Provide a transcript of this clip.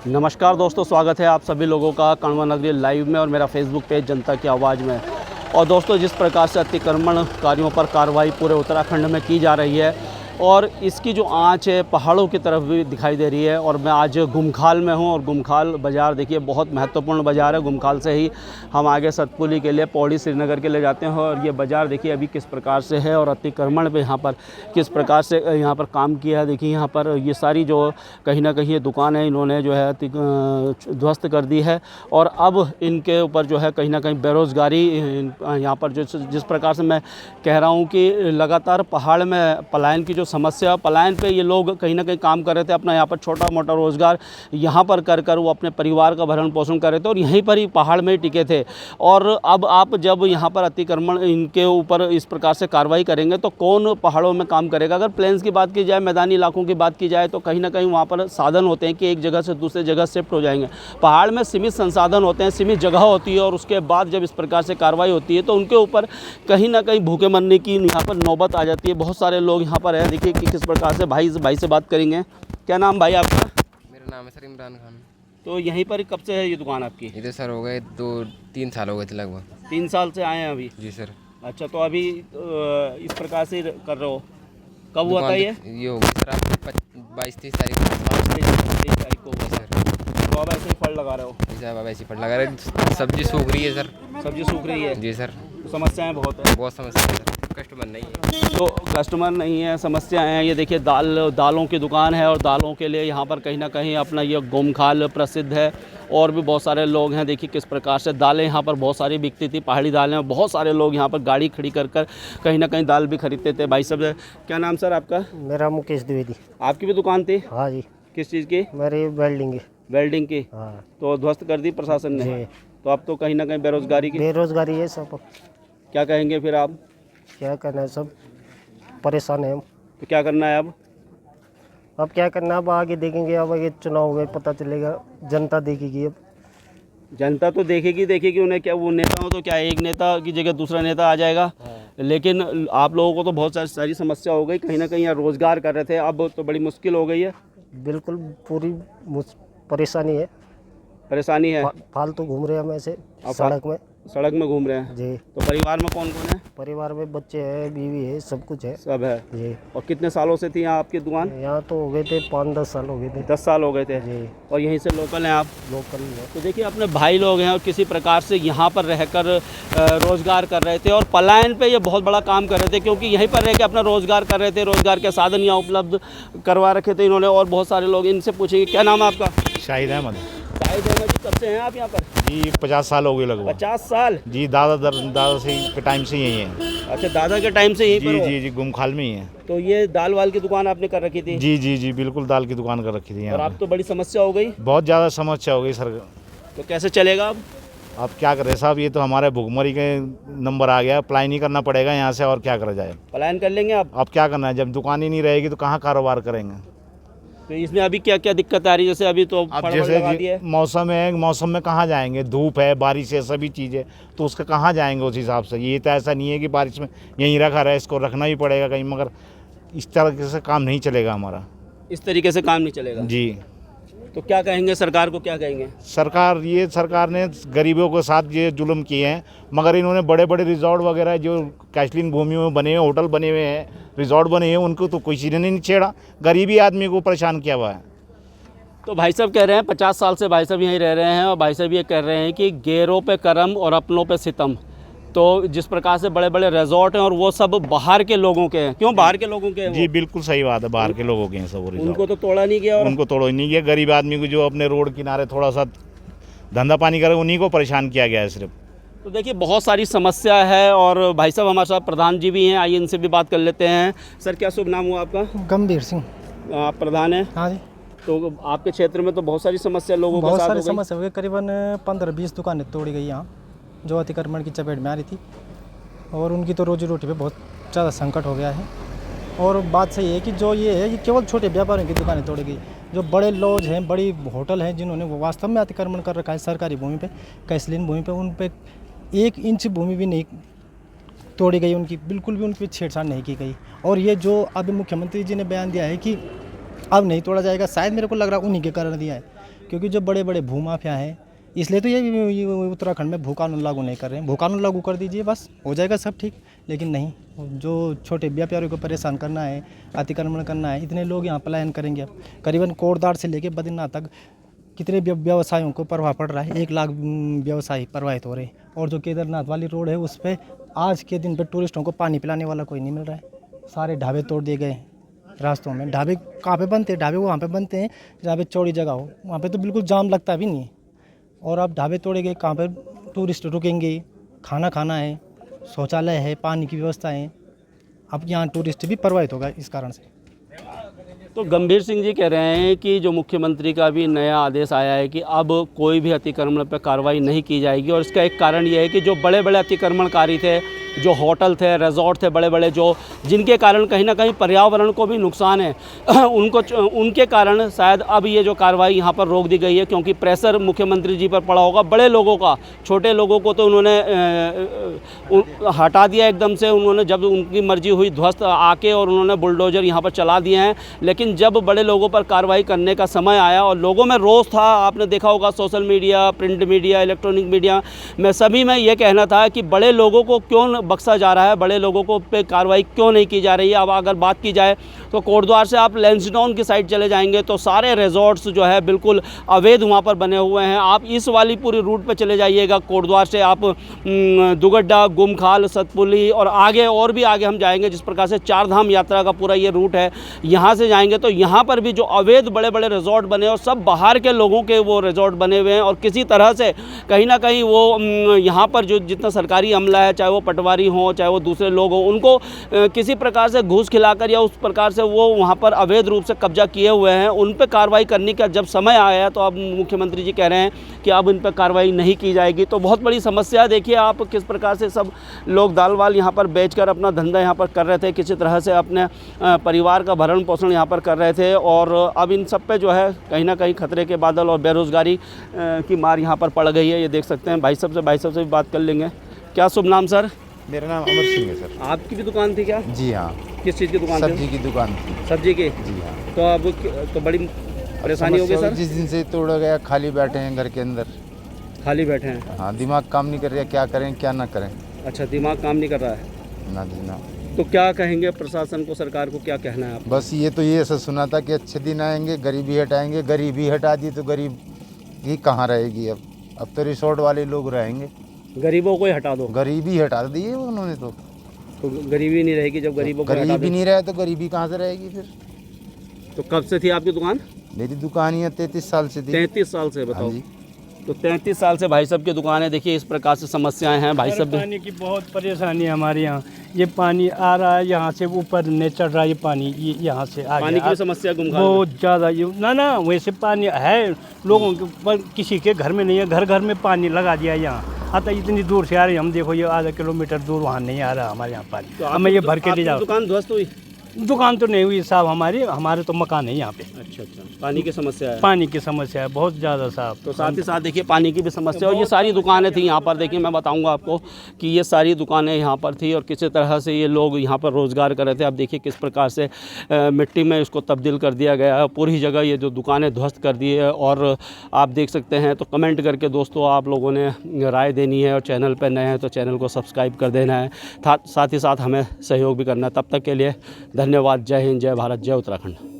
नमस्कार दोस्तों, स्वागत है आप सभी लोगों का कण्व नगरी लाइव में और मेरा फेसबुक पेज जनता की आवाज़ में। और दोस्तों, जिस प्रकार से अतिक्रमणकारियों पर कार्रवाई पूरे उत्तराखंड में की जा रही है और इसकी जो आंच है पहाड़ों की तरफ भी दिखाई दे रही है। और मैं आज गुमखाल में हूं और गुमखाल बाज़ार देखिए बहुत महत्वपूर्ण बाज़ार है। गुमखाल से ही हम आगे सतपुली के लिए, पौड़ी, श्रीनगर के लिए जाते हैं। और ये बाज़ार देखिए अभी किस प्रकार से है और अतिक्रमण पे यहाँ पर किस प्रकार से यहाँ पर काम किया है। देखिए यहाँ पर ये सारी जो कहीं ना कहीं ये दुकान है इन्होंने जो है ध्वस्त कर दी है। और अब इनके ऊपर जो है कहीं ना कहीं बेरोज़गारी यहाँ पर जिस प्रकार से मैं कह रहा हूँ कि लगातार पहाड़ में पलायन की समस्या, पलायन पे ये लोग कहीं ना कहीं काम कर रहे थे, अपना यहाँ पर छोटा मोटा रोज़गार यहाँ पर कर वो अपने परिवार का भरण पोषण कर रहे थे और यहीं पर ही पहाड़ में ही टिके थे। और अब आप जब यहाँ पर अतिक्रमण इनके ऊपर इस प्रकार से कार्रवाई करेंगे तो कौन पहाड़ों में काम करेगा। अगर प्लेन्स की बात की जाए, मैदानी इलाकों की बात की जाए तो कहीं ना कहीं वहाँ पर साधन होते हैं कि एक जगह से दूसरे जगह शिफ्ट हो जाएंगे। पहाड़ में सीमित संसाधन होते हैं, सीमित जगह होती है और उसके बाद जब इस प्रकार से कार्रवाई होती है तो उनके ऊपर कहीं ना कहीं भूखे मरने की यहाँ पर नौबत आ जाती है। बहुत सारे लोग यहाँ पर हैं, देखिए कि किस प्रकार से भाई से बात करेंगे। क्या नाम भाई आपका? मेरा नाम है सर इमरान खान। तो यहीं पर कब से है ये दुकान आपकी? इधर सर हो गए 2-3 साल हो गए थे लगभग। 3 साल से आए हैं अभी? जी सर। अच्छा, तो अभी इस प्रकार से कर रहे हो, कब हुआ था ये हो गई सर आपकी 22-23 तारीख को। 22-23 तारीख को हुआ सर। तो अब ऐसे ही फल लगा रहे हो? जी सर, अब ऐसी फल लगा रहे, सब्जी सूख रही है सर। सब्जी सूख रही है? जी सर। तो समस्याएं बहुत है? बहुत समस्या है सर, कस्टमर नहीं है। तो कस्टमर नहीं है, समस्याएं हैं। ये देखिए दालों की दुकान है और दालों के लिए यहाँ पर कहीं ना कहीं अपना ये गुमखाल प्रसिद्ध है। और भी बहुत सारे लोग हैं, देखिए किस प्रकार से दालें यहाँ पर बहुत सारी बिकती थी, पहाड़ी दालें। बहुत सारे लोग यहाँ पर गाड़ी खड़ी कर कहीं ना कहीं दाल भी खरीदते थे। भाई साहब, क्या नाम सर आपका? मेरा मुकेश द्विवेदी। आपकी भी दुकान थी? हाँ जी। किस चीज़ की? मेरी वेल्डिंग। वेल्डिंग की? हाँ। तो ध्वस्त कर दी प्रशासन ने? जी। तो अब तो कहीं ना कहीं बेरोजगारी की बेरोजगारी है सब। क्या कहेंगे फिर आप? क्या करना है, सब परेशान है हम। तो क्या करना है अब क्या करना है, अब आगे देखेंगे। अब ये चुनाव में पता चलेगा, जनता देखेगी। अब जनता तो देखेगी उन्हें क्या, वो नेता हो तो क्या एक नेता की जगह दूसरा नेता आ जाएगा। लेकिन आप लोगों को तो बहुत सारी समस्या हो गई, कहीं ना कहीं यहाँ रोजगार कर रहे थे, अब तो बड़ी मुश्किल हो गई है। बिल्कुल पूरी परेशानी है, परेशानी है। फालतू घूम रहे हैं हम ऐसे सड़क में घूम रहे हैं जी। तो परिवार में कौन कौन है? परिवार में बच्चे हैं, बीवी है, सब कुछ है। सब है जी। और कितने सालों से थी यहाँ आपकी दुकान? यहाँ तो हो गए थे 5-10 साल हो गए थे। 10 साल हो गए थे जी। और यहीं से लोकल हैं आप? लोकल है। तो देखिए अपने भाई लोग हैं और किसी प्रकार से यहाँ पर रहकर रोज़गार कर रहे थे और पलायन पे ये बहुत बड़ा काम कर रहे थे, क्योंकि यहीं पर रह के अपना रोज़गार कर रहे थे। रोज़गार के साधन यहाँ उपलब्ध करवा रखे थे इन्होंने। और बहुत सारे लोग, इनसे पूछेंगे। क्या नाम है आपका? शाहिद अहमद। शाहिद अहमद जी, कब से हैं आप यहाँ पर? जी 50 साल हो गए लगभग। 50 साल? जी, दादा से के टाइम से यही है। अच्छा, दादा के टाइम से यहीं पर हो? जी गुमखाल में ही है। तो ये दाल वाल की दुकान आपने कर रखी थी? जी बिल्कुल, दाल की दुकान कर रखी थी यहाँ। और आप तो बड़ी समस्या हो गई? बहुत ज़्यादा समस्या हो गई सर। तो कैसे चलेगा अब क्या करें साहब, ये तो हमारे भुखमरी के नंबर आ गया। पलायन ही करना पड़ेगा यहाँ से, और क्या करा जाए। पलायन कर लेंगे आप? अब क्या करना है, जब दुकान ही नहीं रहेगी तो कहाँ कारोबार करेंगे। तो इसमें अभी क्या क्या दिक्कत आ रही है? जैसे अभी तो अब फड़फड़ लगा दी है। मौसम में कहाँ जाएंगे, धूप है, बारिश है, सभी चीज़ें, तो उसका कहाँ जाएंगे उस हिसाब से। ये तो ऐसा नहीं है कि बारिश में यहीं रखा रहे, इसको रखना ही पड़ेगा कहीं। मगर इस तरह से काम नहीं चलेगा हमारा। इस तरीके से काम नहीं चलेगा जी। तो क्या कहेंगे सरकार को? क्या कहेंगे? सरकार ने गरीबों के साथ ये जुल्म किए हैं, मगर इन्होंने बड़े बड़े रिजॉर्ट वगैरह जो कैशलिन भूमि में बने हुए, होटल बने हुए हैं, रिजॉर्ट बने हैं, उनको तो किसी ने नहीं छेड़ा। गरीबी आदमी को परेशान किया हुआ है। तो भाई साहब कह रहे हैं 50 साल से भाई साहब यहीं रह रहे हैं और भाई साहब ये कह रहे हैं कि गैरों पे करम और अपनों पे सितम। तो जिस प्रकार से बड़े बड़े रिजॉर्ट हैं और वो सब बाहर के लोगों के हैं। क्यों बाहर के लोगों के हैं? जी बिल्कुल सही बात है, बाहर के लोगों के हैं सब रिजॉर्ट। उनको तो तोड़ा नहीं गया? और उनको तोड़ा नहीं गया। गरीब आदमी को जो अपने रोड किनारे थोड़ा सा धंधा पानी करे, उन्हीं को परेशान किया गया है सिर्फ। तो देखिए बहुत सारी समस्या है और भाई साहब हमारे साथ प्रधान जी भी हैं, आइए इनसे भी बात कर लेते हैं। सर, क्या शुभ नाम हुआ आपका? गंभीर सिंह। आप प्रधान हैं? हाँ जी। तो आपके क्षेत्र में तो बहुत सारी समस्या लोगों के साथ बहुत सारी हो गई। समस्या हो गई। करीबन 15-20 दुकानें तोड़ी गई यहाँ, जो अतिक्रमण की चपेट में आ रही थी। और उनकी तो रोजी रोटी पे बहुत ज़्यादा संकट हो गया है। और बात सही है कि जो ये है, ये केवल छोटे व्यापारियों की दुकानें तोड़ी गई। जो बड़े लॉज हैं, बड़ी होटल हैं, जिन्होंने वो वास्तव में अतिक्रमण कर रखा है सरकारी भूमि पे, कैसलीन भूमि पे, उन पे 1 इंच भूमि भी नहीं तोड़ी गई उनकी, बिल्कुल भी उन पर छेड़छाड़ नहीं की गई। और ये जो अभी मुख्यमंत्री जी ने बयान दिया है कि अब नहीं तोड़ा जाएगा, शायद मेरे को लग रहा है उन्हीं के कारण दिया है, क्योंकि जो बड़े बड़े भूमाफिया हैं इसलिए तो ये उत्तराखंड में भू कानून लागू नहीं कर रहे हैं। भू कानून लागू कर दीजिए, बस हो जाएगा सब ठीक। लेकिन नहीं, जो छोटे व्यापारियों को परेशान करना है, अतिक्रमण करना है, इतने लोग यहाँ पलायन करेंगे। अब करीबन कोटद्वार से लेकर बद्रीनाथ तक कितने व्यवसायों को प्रभाव पड़ रहा है। 1 लाख व्यवसायी प्रभावित हो रहे हैं। और जो केदारनाथ वाली रोड है उस पर आज के दिन पर टूरिस्टों को पानी पिलाने वाला कोई नहीं मिल रहा है। सारे ढाबे तोड़ दिए गए रास्तों में। ढाबे कहाँ पे बनते हैं? ढाबे वहाँ पे बनते हैं जहाँ पे चौड़ी जगह हो, वहाँ पे तो बिल्कुल जाम लगता भी नहीं है। और अब ढाबे तोड़े गए, कहाँ पे टूरिस्ट रुकेंगे? खाना खाना है, शौचालय है, पानी की व्यवस्था है। अब यहाँ टूरिस्ट भी प्रभावित होगा इस कारण से। तो गंभीर सिंह जी कह रहे हैं कि जो मुख्यमंत्री का भी नया आदेश आया है कि अब कोई भी अतिक्रमण पर कार्रवाई नहीं की जाएगी। और इसका एक कारण ये है कि जो बड़े बड़े अतिक्रमणकारी थे, जो होटल थे, रिजॉर्ट थे बड़े बड़े, जो जिनके कारण कहीं ना कहीं पर्यावरण को भी नुकसान है, उनके कारण शायद अब ये जो कार्रवाई यहाँ पर रोक दी गई है। क्योंकि प्रेशर मुख्यमंत्री जी पर पड़ा होगा बड़े लोगों का। छोटे लोगों को तो उन्होंने हटा दिया एकदम से। उन्होंने जब उनकी मर्जी हुई ध्वस्त आके और उन्होंने बुलडोजर यहाँ पर चला दिए हैं। लेकिन जब बड़े लोगों पर कार्रवाई करने का समय आया और लोगों में रोष था, आपने देखा होगा social media, print media, electronic media में सभी में ये कहना था कि बड़े लोगों को क्यों बख्शा जा रहा है, बड़े लोगों को पे कार्रवाई क्यों नहीं की जा रही है। अब अगर बात की जाए तो कोटद्वार से आप लैंसडाउन की साइड चले जाएंगे तो सारे रिजॉर्ट्स जो है बिल्कुल अवैध वहाँ पर बने हुए हैं। आप इस वाली पूरी रूट पे चले जाइएगा, कोटद्वार से आप दुगड्डा, गुमखाल, सतपुली और आगे और भी आगे हम जाएंगे, जिस प्रकार से 4 धाम यात्रा का पूरा ये रूट है। यहाँ से जाएंगे तो यहाँ पर भी जो अवैध बड़े बड़े रिजॉर्ट बने और सब बाहर के लोगों के वो रिजॉर्ट बने हुए हैं। और किसी तरह से कहीं ना कहीं वो यहाँ पर जो जितना सरकारी अमला है, चाहे वो पटवारी हो, चाहे वो दूसरे लोग हों, उनको किसी प्रकार से घूस खिलाकर या उस प्रकार से वो वहाँ पर अवैध रूप से कब्जा किए हुए हैं। उन पर कार्रवाई करने का जब समय आया तो अब मुख्यमंत्री जी कह रहे हैं कि अब इन पर कार्रवाई नहीं की जाएगी। तो बहुत बड़ी समस्या। देखिए आप किस प्रकार से सब लोग दाल वाल यहाँ पर बेचकर अपना धंधा यहाँ पर कर रहे थे, किसी तरह से अपने परिवार का भरण पोषण यहाँ पर कर रहे थे। और अब इन सब पे जो है कहीं ना कहीं खतरे के बादल और बेरोज़गारी की मार यहाँ पर पड़ गई है। ये देख सकते हैं। भाई साहब से भी बात कर लेंगे। क्या शुभ नाम सर? मेरा नाम अमर सिंह है सर। आपकी भी दुकान थी क्या? जी हाँ। किस चीज़ की दुकान थी? सब्जी की दुकान थी। सब्जी की? जी हाँ। तो अब तो बड़ी परेशानी हो गई सर? जिस दिन से तोड़ा गया, खाली बैठे हैं घर के अंदर। खाली बैठे हैं? हाँ, दिमाग काम नहीं कर रहा, क्या करें क्या ना करें। अच्छा, दिमाग काम नहीं कर रहा है ना जी ना। तो क्या कहेंगे प्रशासन को, सरकार को क्या कहना है आप? बस ये तो ये ऐसा सुना था कि अच्छे दिन आएंगे, गरीबी हटाएंगे। गरीबी हटा दी तो गरीबी कहाँ रहेगी अब तो रिसोर्ट वाले लोग रहेंगे। गरीबों को ही हटा दो। गरीबी हटा दी है उन्होंने तो गरीबी नहीं रहेगी जब गरीबों को हटा गरीबी दो। नहीं रहे तो गरीबी कहाँ से रहेगी फिर। तो कब से थी आपकी दुकान? मेरी दुकान ही 33 साल से थी। 33 साल से? बताओ। हाँ जी। तो 33 साल से भाई साहब की दुकान है। देखिए इस प्रकार से समस्याएं हैं भाई साहब। पानी की बहुत परेशानी है हमारे यहाँ। ये पानी आ रहा है यहाँ से ऊपर नहीं चढ़ रहा है। ये पानी ये यहाँ से आ पानी की भी समस्या गुमखाल में? बहुत ज़्यादा। ये ना वैसे पानी है लोगों के, पर किसी के घर में नहीं है। घर घर में पानी लगा दिया यहाँ। आता इतनी दूर से आ रही है, हम देखो ये आधा किलोमीटर दूर, वहाँ नहीं आ रहा हमारे यहाँ पानी। तो हमें ये भर के ले जाओ। दुकान ध्वस्त हुई? दुकान तो नहीं हुई साहब, हमारे तो मकान है यहाँ पे। अच्छा, पानी की समस्या है? पानी की समस्या है बहुत ज़्यादा साहब। तो साथ ही साथ देखिए पानी की भी समस्या। और ये सारी दुकानें थी यहाँ पर। देखिए मैं बताऊंगा आपको कि ये सारी दुकानें यहाँ पर थी और किसी तरह से ये लोग यहाँ पर रोज़गार कर रहे थे। अब देखिए किस प्रकार से मिट्टी में इसको तब्दील कर दिया गया है। पूरी जगह ये जो दुकानें ध्वस्त कर दी है। और आप देख सकते हैं। तो कमेंट करके दोस्तों आप लोगों ने राय देनी है। और चैनल पर नए हैं तो चैनल को सब्सक्राइब कर देना है। साथ ही साथ हमें सहयोग भी करना है। तब तक के लिए धन्यवाद। जय हिंद, जय भारत, जय उत्तराखंड।